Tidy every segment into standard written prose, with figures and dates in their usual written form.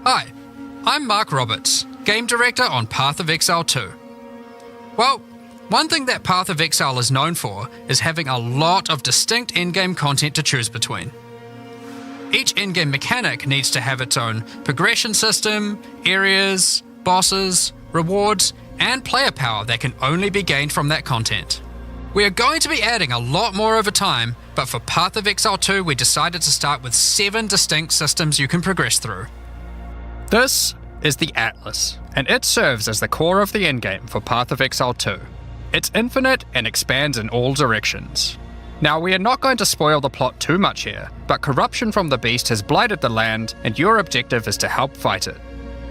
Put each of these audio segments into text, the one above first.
Hi, I'm Mark Roberts, Game Director on Path of Exile 2. Well, one thing that Path of Exile is known for is having a lot of distinct endgame content to choose between. Each endgame mechanic needs to have its own progression system, areas, bosses, rewards, and player power that can only be gained from that content. We are going to be adding a lot more over time, but for Path of Exile 2 we decided to start with 7 distinct systems you can progress through. This is the Atlas, and it serves as the core of the endgame for Path of Exile 2. It's infinite and expands in all directions. Now, we are not going to spoil the plot too much here, but corruption from the beast has blighted the land, and your objective is to help fight it.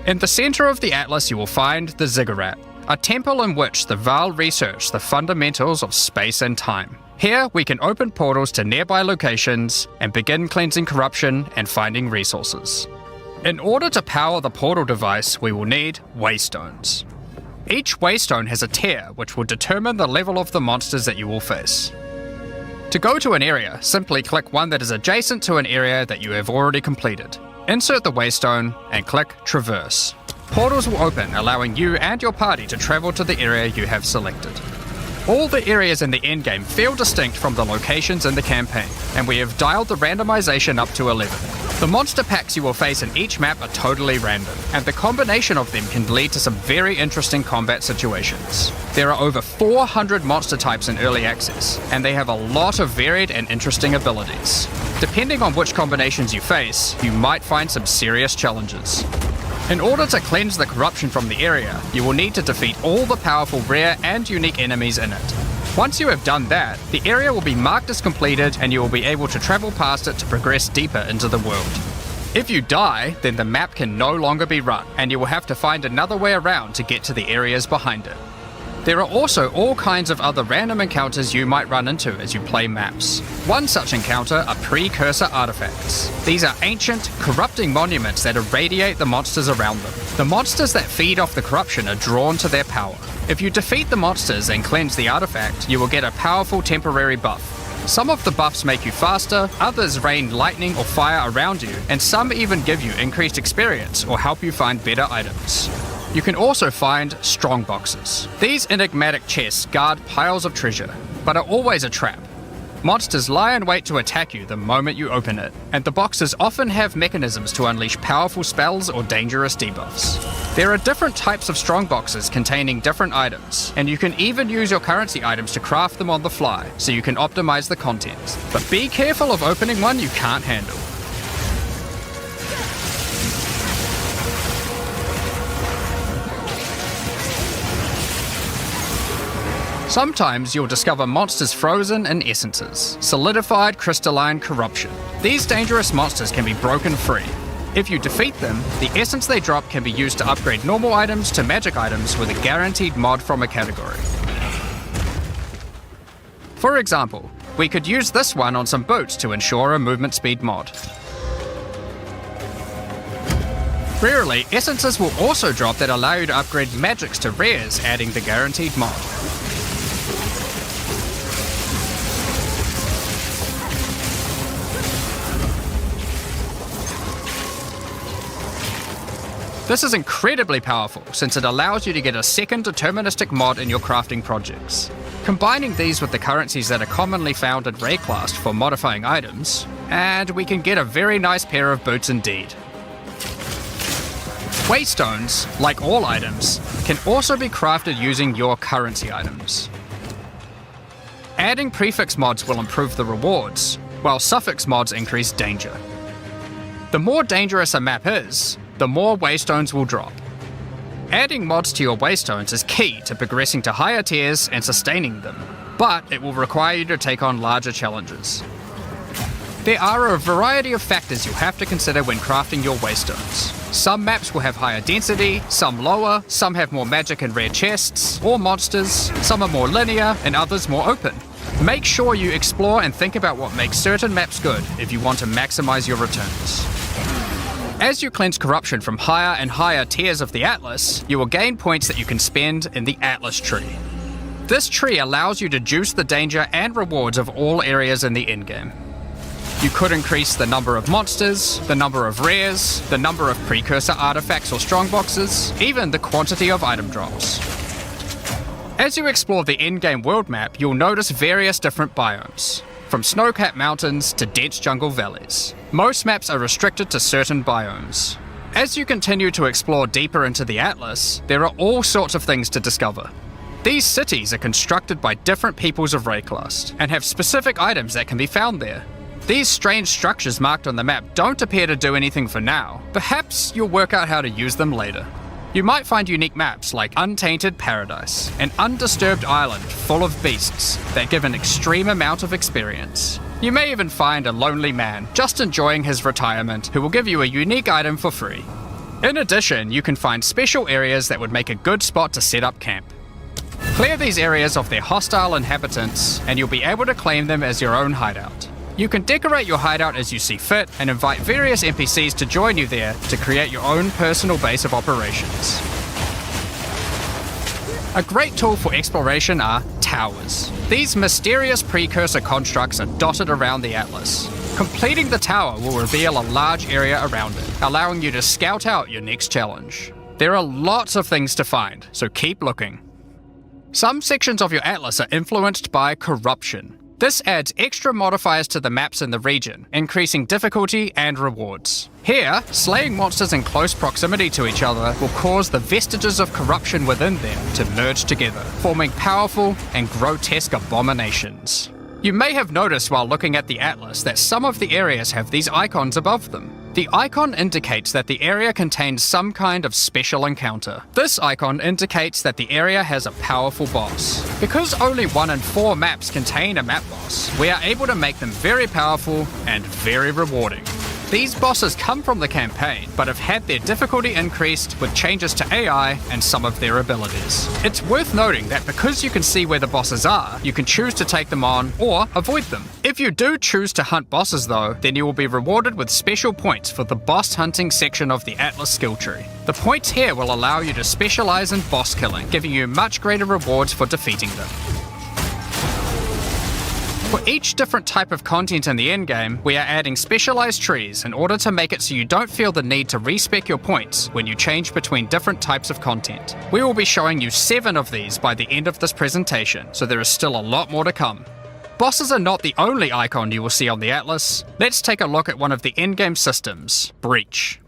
In the center of the Atlas you will find the Ziggurat, a temple in which the Vaal research the fundamentals of space and time. Here, we can open portals to nearby locations and begin cleansing corruption and finding resources. In order to power the portal device, we will need waystones. Each waystone has a tier which will determine the level of the monsters that you will face. To go to an area, simply click one that is adjacent to an area that you have already completed. Insert the waystone and click Traverse. Portals will open, allowing you and your party to travel to the area you have selected. All the areas in the endgame feel distinct from the locations in the campaign, and we have dialed the randomization up to 11. The monster packs you will face in each map are totally random, and the combination of them can lead to some very interesting combat situations. There are over 400 monster types in early access, and they have a lot of varied and interesting abilities. Depending on which combinations you face, you might find some serious challenges. In order to cleanse the corruption from the area, you will need to defeat all the powerful rare and unique enemies in it. Once you have done that, the area will be marked as completed and you will be able to travel past it to progress deeper into the world. If you die, then the map can no longer be run, and you will have to find another way around to get to the areas behind it. There are also all kinds of other random encounters you might run into as you play maps. One such encounter are precursor artifacts. These are ancient, corrupting monuments that irradiate the monsters around them. The monsters that feed off the corruption are drawn to their power. If you defeat the monsters and cleanse the artifact, you will get a powerful temporary buff. Some of the buffs make you faster, others rain lightning or fire around you, and some even give you increased experience or help you find better items. You can also find strong boxes. These enigmatic chests guard piles of treasure, but are always a trap. Monsters lie in wait to attack you the moment you open it, and the boxes often have mechanisms to unleash powerful spells or dangerous debuffs. There are different types of strong boxes containing different items, and you can even use your currency items to craft them on the fly, so you can optimize the content. But be careful of opening one you can't handle. Sometimes you'll discover monsters frozen in essences, solidified crystalline corruption. These dangerous monsters can be broken free. If you defeat them, the essence they drop can be used to upgrade normal items to magic items with a guaranteed mod from a category. For example, we could use this one on some boots to ensure a movement speed mod. Rarely, essences will also drop that allow you to upgrade magics to rares, adding the guaranteed mod. This is incredibly powerful since it allows you to get a second deterministic mod in your crafting projects. Combining these with the currencies that are commonly found in Rayclast for modifying items, and we can get a very nice pair of boots indeed. Waystones, like all items, can also be crafted using your currency items. Adding prefix mods will improve the rewards, while suffix mods increase danger. The more dangerous a map is, the more waystones will drop. Adding mods to your waystones is key to progressing to higher tiers and sustaining them, but it will require you to take on larger challenges. There are a variety of factors you'll have to consider when crafting your waystones. Some maps will have higher density, some lower, some have more magic and rare chests, or monsters, some are more linear, and others more open. Make sure you explore and think about what makes certain maps good if you want to maximize your returns. As you cleanse corruption from higher and higher tiers of the Atlas, you will gain points that you can spend in the Atlas tree. This tree allows you to juice the danger and rewards of all areas in the endgame. You could increase the number of monsters, the number of rares, the number of precursor artifacts or strongboxes, even the quantity of item drops. As you explore the in-game world map, you'll notice various different biomes, from snow-capped mountains to dense jungle valleys. Most maps are restricted to certain biomes. As you continue to explore deeper into the Atlas, there are all sorts of things to discover. These cities are constructed by different peoples of Rayclast, and have specific items that can be found there. These strange structures marked on the map don't appear to do anything for now. Perhaps you'll work out how to use them later. You might find unique maps like Untainted Paradise, an undisturbed island full of beasts that give an extreme amount of experience. You may even find a lonely man just enjoying his retirement who will give you a unique item for free. In addition, you can find special areas that would make a good spot to set up camp. Clear these areas of their hostile inhabitants, and you'll be able to claim them as your own hideout. You can decorate your hideout as you see fit, and invite various NPCs to join you there to create your own personal base of operations. A great tool for exploration are towers. These mysterious precursor constructs are dotted around the Atlas. Completing the tower will reveal a large area around it, allowing you to scout out your next challenge. There are lots of things to find, so keep looking. Some sections of your Atlas are influenced by corruption. This adds extra modifiers to the maps in the region, increasing difficulty and rewards. Here, slaying monsters in close proximity to each other will cause the vestiges of corruption within them to merge together, forming powerful and grotesque abominations. You may have noticed while looking at the Atlas that some of the areas have these icons above them. The icon indicates that the area contains some kind of special encounter. This icon indicates that the area has a powerful boss. Because only 1 in 4 maps contain a map boss, we are able to make them very powerful and very rewarding. These bosses come from the campaign, but have had their difficulty increased with changes to AI and some of their abilities. It's worth noting that because you can see where the bosses are, you can choose to take them on or avoid them. If you do choose to hunt bosses though, then you will be rewarded with special points for the boss hunting section of the Atlas skill tree. The points here will allow you to specialize in boss killing, giving you much greater rewards for defeating them. For each different type of content in the endgame, we are adding specialized trees in order to make it so you don't feel the need to respec your points when you change between different types of content. We will be showing you 7 of these by the end of this presentation, so there is still a lot more to come. Bosses are not the only icon you will see on the Atlas. Let's take a look at one of the endgame systems, Breach.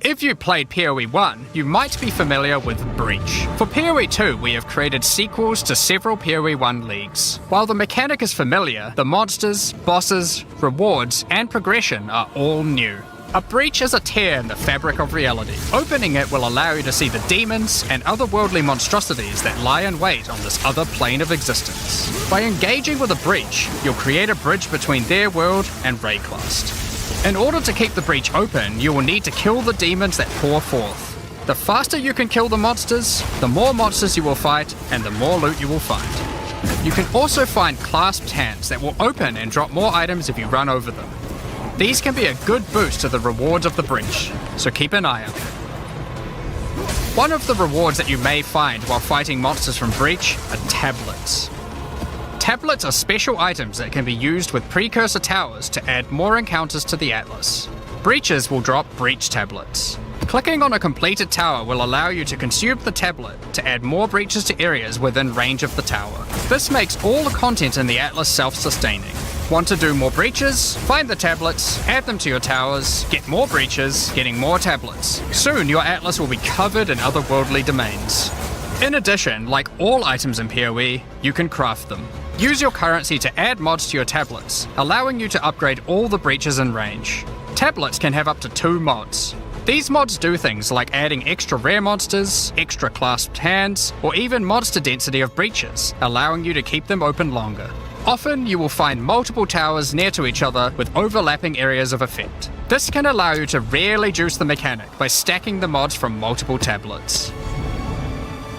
If you played PoE1, you might be familiar with Breach. For PoE2, we have created sequels to several PoE1 leagues. While the mechanic is familiar, the monsters, bosses, rewards, and progression are all new. A breach is a tear in the fabric of reality. Opening it will allow you to see the demons and otherworldly monstrosities that lie in wait on this other plane of existence. By engaging with a breach, you'll create a bridge between their world and Rayclast. In order to keep the breach open, you will need to kill the demons that pour forth. The faster you can kill the monsters, the more monsters you will fight, and the more loot you will find. You can also find clasped hands that will open and drop more items if you run over them. These can be a good boost to the rewards of the breach, so keep an eye out. One of the rewards that you may find while fighting monsters from Breach are tablets. Tablets are special items that can be used with precursor towers to add more encounters to the Atlas. Breaches will drop breach tablets. Clicking on a completed tower will allow you to consume the tablet to add more breaches to areas within range of the tower. This makes all the content in the Atlas self-sustaining. Want to do more breaches? Find the tablets, add them to your towers, get more breaches, getting more tablets. Soon your Atlas will be covered in otherworldly domains. In addition, like all items in PoE, you can craft them. Use your currency to add mods to your tablets, allowing you to upgrade all the breaches in range. Tablets can have up to 2 mods. These mods do things like adding extra rare monsters, extra clasped hands, or even monster density of breaches, allowing you to keep them open longer. Often you will find multiple towers near to each other with overlapping areas of effect. This can allow you to rarely juice the mechanic by stacking the mods from multiple tablets.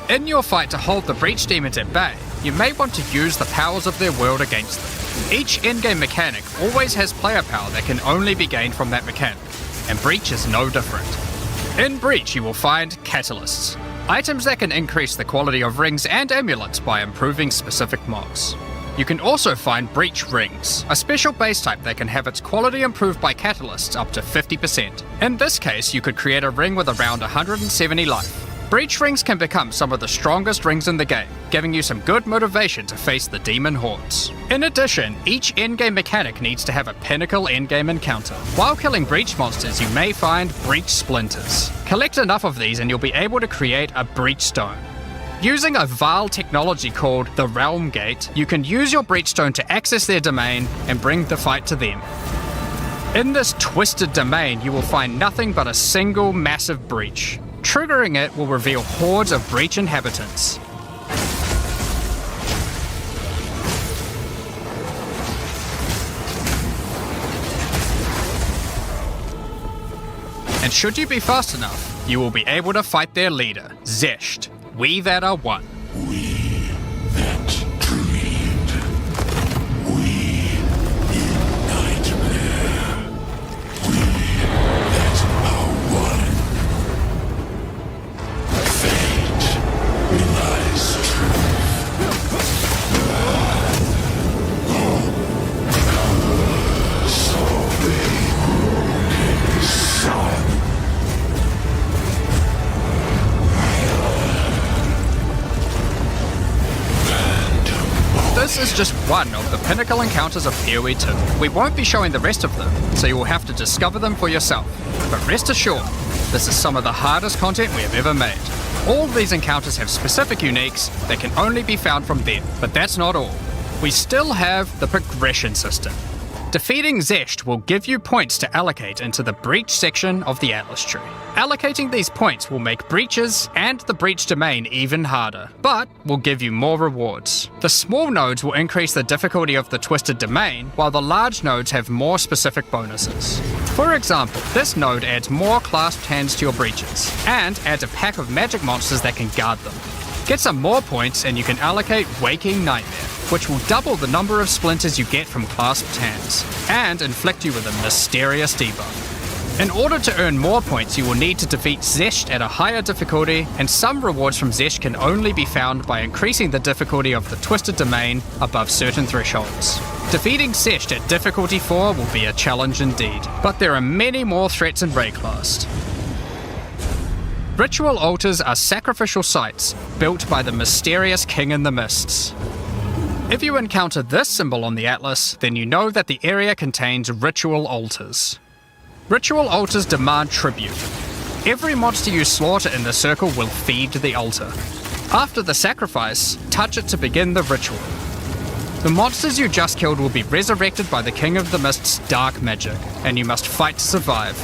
In your fight to hold the breach demons at bay, you may want to use the powers of their world against them. Each endgame mechanic always has player power that can only be gained from that mechanic, and Breach is no different. In Breach you will find catalysts, items that can increase the quality of rings and amulets by improving specific mods. You can also find breach rings, a special base type that can have its quality improved by catalysts up to 50%. In this case, you could create a ring with around 170 life. Breach rings can become some of the strongest rings in the game, giving you some good motivation to face the demon hordes. In addition, each endgame mechanic needs to have a pinnacle endgame encounter. While killing breach monsters, you may find breach splinters. Collect enough of these and you'll be able to create a breach stone. Using a Vaal technology called the Realm Gate, you can use your breach stone to access their domain and bring the fight to them. In this twisted domain, you will find nothing but a single massive breach. Triggering it will reveal hordes of breach inhabitants. And should you be fast enough, you will be able to fight their leader, Zesht. We that are one. We that dreamed. We in nightmare. We that are one. Fate belies truth. Son. This is just one of the pinnacle encounters of PoE2. We won't be showing the rest of them, so you will have to discover them for yourself. But rest assured, this is some of the hardest content we have ever made. All of these encounters have specific uniques that can only be found from them, but that's not all. We still have the progression system. Defeating Zesht will give you points to allocate into the breach section of the Atlas tree. Allocating these points will make breaches and the breach domain even harder, but will give you more rewards. The small nodes will increase the difficulty of the twisted domain, while the large nodes have more specific bonuses. For example, this node adds more clasped hands to your breaches, and adds a pack of magic monsters that can guard them. Get some more points and you can allocate Waking Nightmare, which will double the number of splinters you get from clasped hands, and inflict you with a mysterious debuff. In order to earn more points, you will need to defeat Zesht at a higher difficulty, and some rewards from Zesht can only be found by increasing the difficulty of the Twisted Domain above certain thresholds. Defeating Zesht at difficulty 4 will be a challenge indeed, but there are many more threats in Rayclast. Ritual altars are sacrificial sites built by the mysterious King in the Mists. If you encounter this symbol on the Atlas, then you know that the area contains ritual altars. Ritual altars demand tribute. Every monster you slaughter in the circle will feed the altar. After the sacrifice, touch it to begin the ritual. The monsters you just killed will be resurrected by the King of the Mist's dark magic, and you must fight to survive.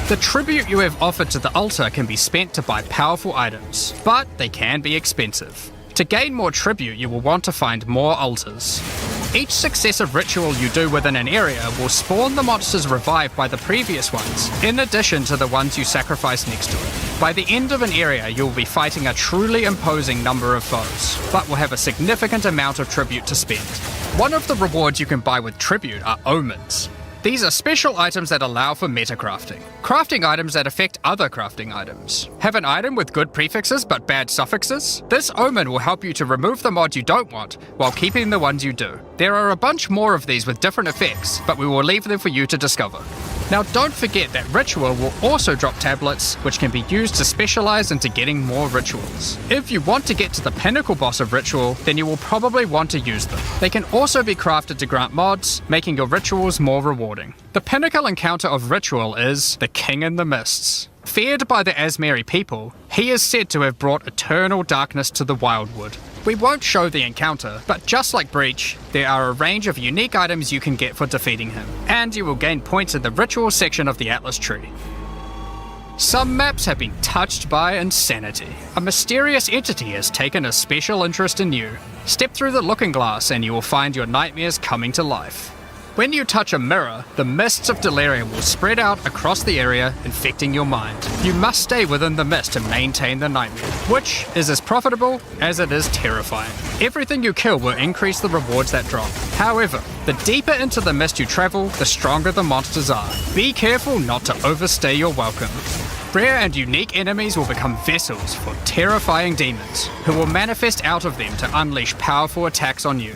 The tribute you have offered to the altar can be spent to buy powerful items, but they can be expensive. To gain more tribute, you will want to find more altars. Each successive ritual you do within an area will spawn the monsters revived by the previous ones, in addition to the ones you sacrifice next to it. By the end of an area, you will be fighting a truly imposing number of foes, but will have a significant amount of tribute to spend. One of the rewards you can buy with tribute are omens. These are special items that allow for metacrafting. Crafting items that affect other crafting items. Have an item with good prefixes but bad suffixes? This omen will help you to remove the mods you don't want, while keeping the ones you do. There are a bunch more of these with different effects, but we will leave them for you to discover. Now don't forget that Ritual will also drop tablets, which can be used to specialize into getting more rituals. If you want to get to the pinnacle boss of Ritual, then you will probably want to use them. They can also be crafted to grant mods, making your rituals more rewarding. The pinnacle encounter of Ritual is the King in the Mists. Feared by the Asmeri people, he is said to have brought eternal darkness to the Wildwood. We won't show the encounter, but just like Breach, there are a range of unique items you can get for defeating him, and you will gain points in the ritual section of the Atlas tree. Some maps have been touched by insanity. A mysterious entity has taken a special interest in you. Step through the looking glass and you will find your nightmares coming to life. When you touch a mirror, the mists of delirium will spread out across the area, infecting your mind. You must stay within the mist to maintain the nightmare, which is as profitable as it is terrifying. Everything you kill will increase the rewards that drop. However, the deeper into the mist you travel, the stronger the monsters are. Be careful not to overstay your welcome. Rare and unique enemies will become vessels for terrifying demons, who will manifest out of them to unleash powerful attacks on you.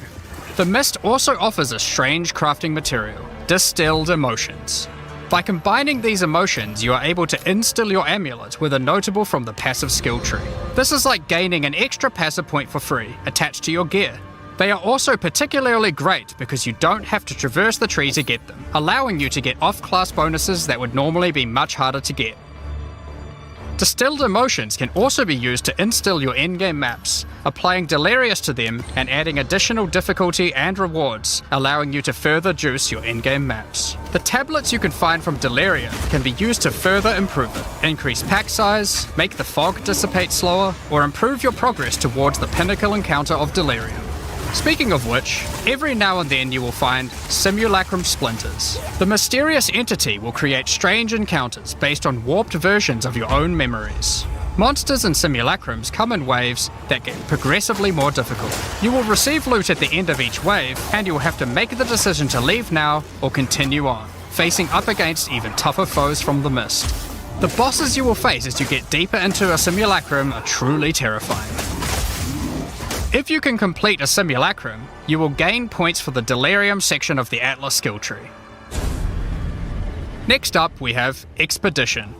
The mist also offers a strange crafting material, distilled emotions. By combining these emotions, you are able to instill your amulet with a notable from the passive skill tree. This is like gaining an extra passive point for free, attached to your gear. They are also particularly great because you don't have to traverse the tree to get them, allowing you to get off-class bonuses that would normally be much harder to get. Distilled emotions can also be used to instill your endgame maps, applying Delirious to them and adding additional difficulty and rewards, allowing you to further juice your endgame maps. The tablets you can find from Delirium can be used to further improve it, increase pack size, make the fog dissipate slower, or improve your progress towards the pinnacle encounter of Delirium. Speaking of which, every now and then you will find simulacrum splinters. The mysterious entity will create strange encounters based on warped versions of your own memories. Monsters and simulacrums come in waves that get progressively more difficult. You will receive loot at the end of each wave, and you will have to make the decision to leave now or continue on, facing up against even tougher foes from the mist. The bosses you will face as you get deeper into a simulacrum are truly terrifying. If you can complete a simulacrum, you will gain points for the Delirium section of the Atlas skill tree. Next up, we have Expedition.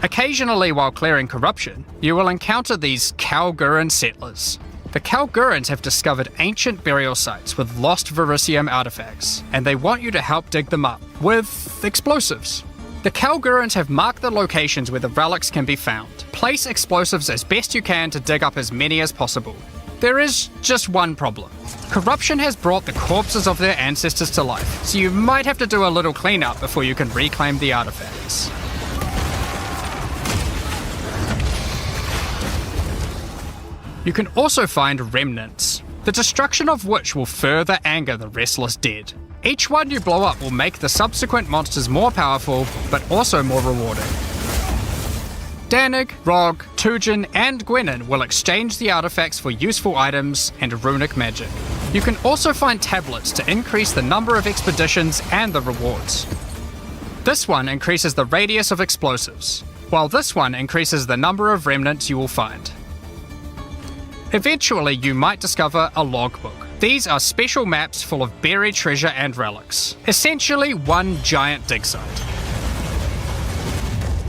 Occasionally, while clearing corruption, you will encounter these Kalguran settlers. The Kalgurans have discovered ancient burial sites with lost Verisium artifacts, and they want you to help dig them up with explosives. The Kalgurans have marked the locations where the relics can be found. Place explosives as best you can to dig up as many as possible. There is just one problem. Corruption has brought the corpses of their ancestors to life, so you might have to do a little cleanup before you can reclaim the artifacts. You can also find remnants, the destruction of which will further anger the restless dead. Each one you blow up will make the subsequent monsters more powerful, but also more rewarding. Danig, Rog, Tujin, and Gwenin will exchange the artifacts for useful items and runic magic. You can also find tablets to increase the number of expeditions and the rewards. This one increases the radius of explosives, while this one increases the number of remnants you will find. Eventually, you might discover a logbook. These are special maps full of buried treasure and relics, essentially one giant dig site.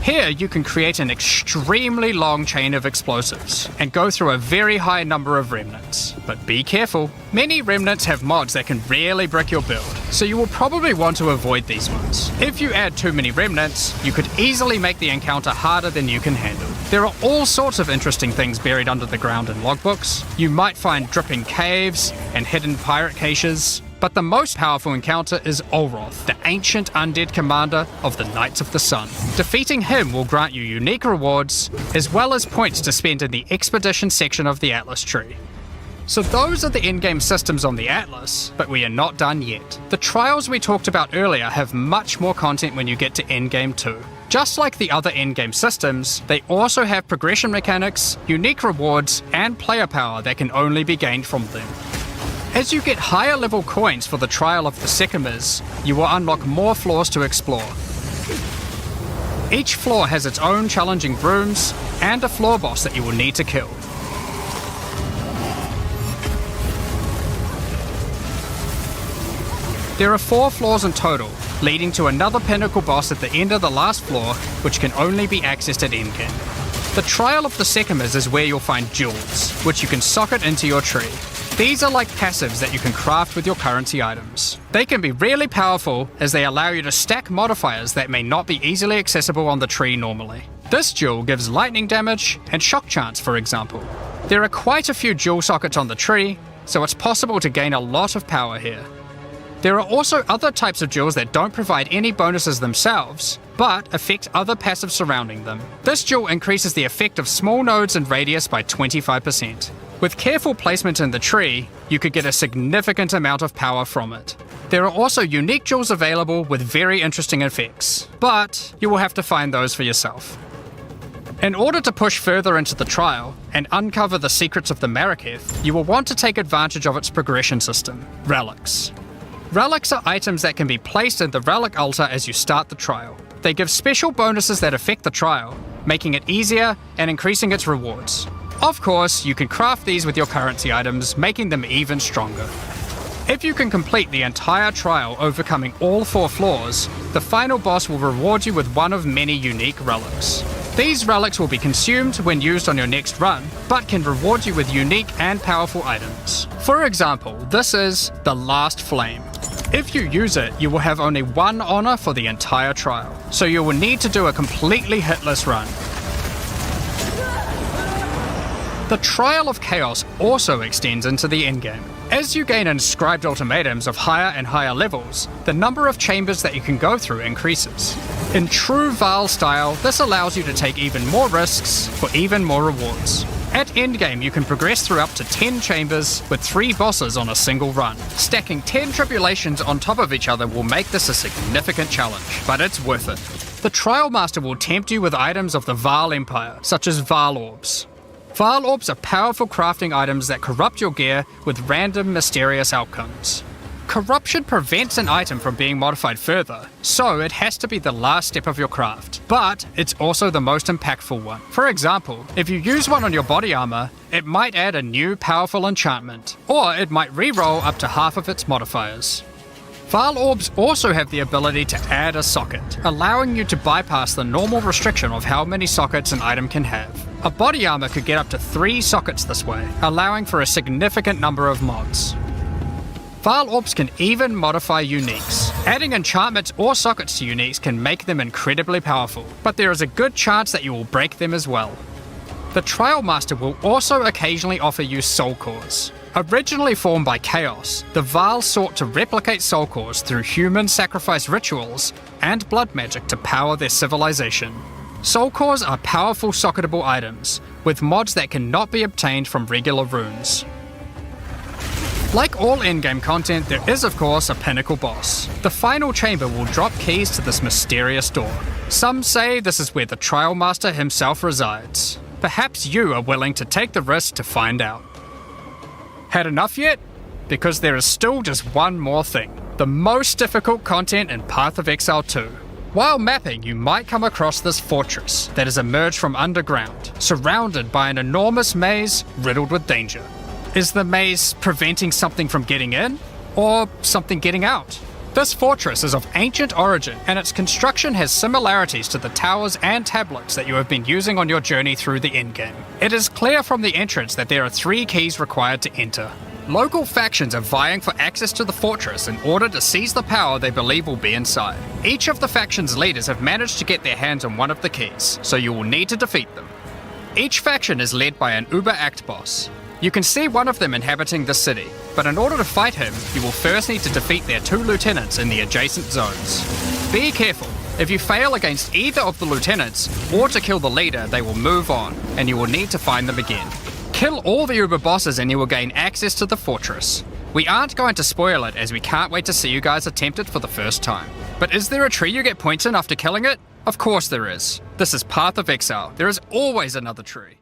Here you can create an extremely long chain of explosives and go through a very high number of remnants. But be careful, many remnants have mods that can really brick your build, so you will probably want to avoid these ones. If you add too many remnants, you could easily make the encounter harder than you can handle. There are all sorts of interesting things buried under the ground in logbooks. You might find dripping caves and hidden pirate caches, but the most powerful encounter is Olroth, the ancient undead commander of the Knights of the Sun. Defeating him will grant you unique rewards, as well as points to spend in the expedition section of the Atlas tree. So those are the endgame systems on the Atlas, but we are not done yet. The trials we talked about earlier have much more content when you get to endgame 2. Just like the other endgame systems, they also have progression mechanics, unique rewards, and player power that can only be gained from them. As you get higher level coins for the Trial of the Sycamores, you will unlock more floors to explore. Each floor has its own challenging rooms and a floor boss that you will need to kill. There are 4 floors in total, leading to another pinnacle boss at the end of the last floor, which can only be accessed at endgame. The Trial of the Sycamores is where you'll find jewels, which you can socket into your tree. These are like passives that you can craft with your currency items. They can be really powerful as they allow you to stack modifiers that may not be easily accessible on the tree normally. This jewel gives lightning damage and shock chance, for example. There are quite a few jewel sockets on the tree, so it's possible to gain a lot of power here. There are also other types of jewels that don't provide any bonuses themselves, but affect other passives surrounding them. This jewel increases the effect of small nodes and radius by 25%. With careful placement in the tree, you could get a significant amount of power from it. There are also unique jewels available with very interesting effects, but you will have to find those for yourself. In order to push further into the trial and uncover the secrets of the Maraketh, you will want to take advantage of its progression system, relics. Relics are items that can be placed in the relic altar as you start the trial. They give special bonuses that affect the trial, making it easier and increasing its rewards. Of course, you can craft these with your currency items, making them even stronger. If you can complete the entire trial overcoming all 4 floors, the final boss will reward you with one of many unique relics. These relics will be consumed when used on your next run, but can reward you with unique and powerful items. For example, this is the Last Flame. If you use it, you will have only 1 honor for the entire trial, so you will need to do a completely hitless run. The Trial of Chaos also extends into the endgame. As you gain inscribed ultimatums of higher and higher levels, the number of chambers that you can go through increases. In true Vaal style, this allows you to take even more risks for even more rewards. At endgame, you can progress through up to 10 chambers with 3 bosses on a single run. Stacking 10 tribulations on top of each other will make this a significant challenge, but it's worth it. The Trial Master will tempt you with items of the Vaal Empire, such as Vaal Orbs. Vaal Orbs are powerful crafting items that corrupt your gear with random, mysterious outcomes. Corruption prevents an item from being modified further, so it has to be the last step of your craft, but it's also the most impactful one. For example, if you use one on your body armor, it might add a new powerful enchantment, or it might re-roll up to half of its modifiers. Vaal Orbs also have the ability to add a socket, allowing you to bypass the normal restriction of how many sockets an item can have. A body armor could get up to 3 sockets this way, allowing for a significant number of mods. Vaal Orbs can even modify uniques. Adding enchantments or sockets to uniques can make them incredibly powerful, but there is a good chance that you will break them as well. The Trial Master will also occasionally offer you soul cores. Originally formed by Chaos, the Vaal sought to replicate soul cores through human sacrifice rituals and blood magic to power their civilization. Soul cores are powerful socketable items, with mods that cannot be obtained from regular runes. Like all endgame content, there is of course a pinnacle boss. The final chamber will drop keys to this mysterious door. Some say this is where the Trial Master himself resides. Perhaps you are willing to take the risk to find out. Had enough yet? Because there is still just one more thing. The most difficult content in Path of Exile 2. While mapping, you might come across this fortress that has emerged from underground, surrounded by an enormous maze riddled with danger. Is the maze preventing something from getting in, or something getting out? This fortress is of ancient origin, and its construction has similarities to the towers and tablets that you have been using on your journey through the endgame. It is clear from the entrance that there are 3 keys required to enter. Local factions are vying for access to the fortress in order to seize the power they believe will be inside. Each of the faction's leaders have managed to get their hands on one of the keys, so you will need to defeat them. Each faction is led by an Uber-Act boss. You can see one of them inhabiting the city, but in order to fight him, you will first need to defeat their 2 lieutenants in the adjacent zones. Be careful. If you fail against either of the lieutenants, or to kill the leader, they will move on, and you will need to find them again. Kill all the Uber bosses and you will gain access to the fortress. We aren't going to spoil it as we can't wait to see you guys attempt it for the first time. But is there a tree you get points in after killing it? Of course there is. This is Path of Exile. There is always another tree.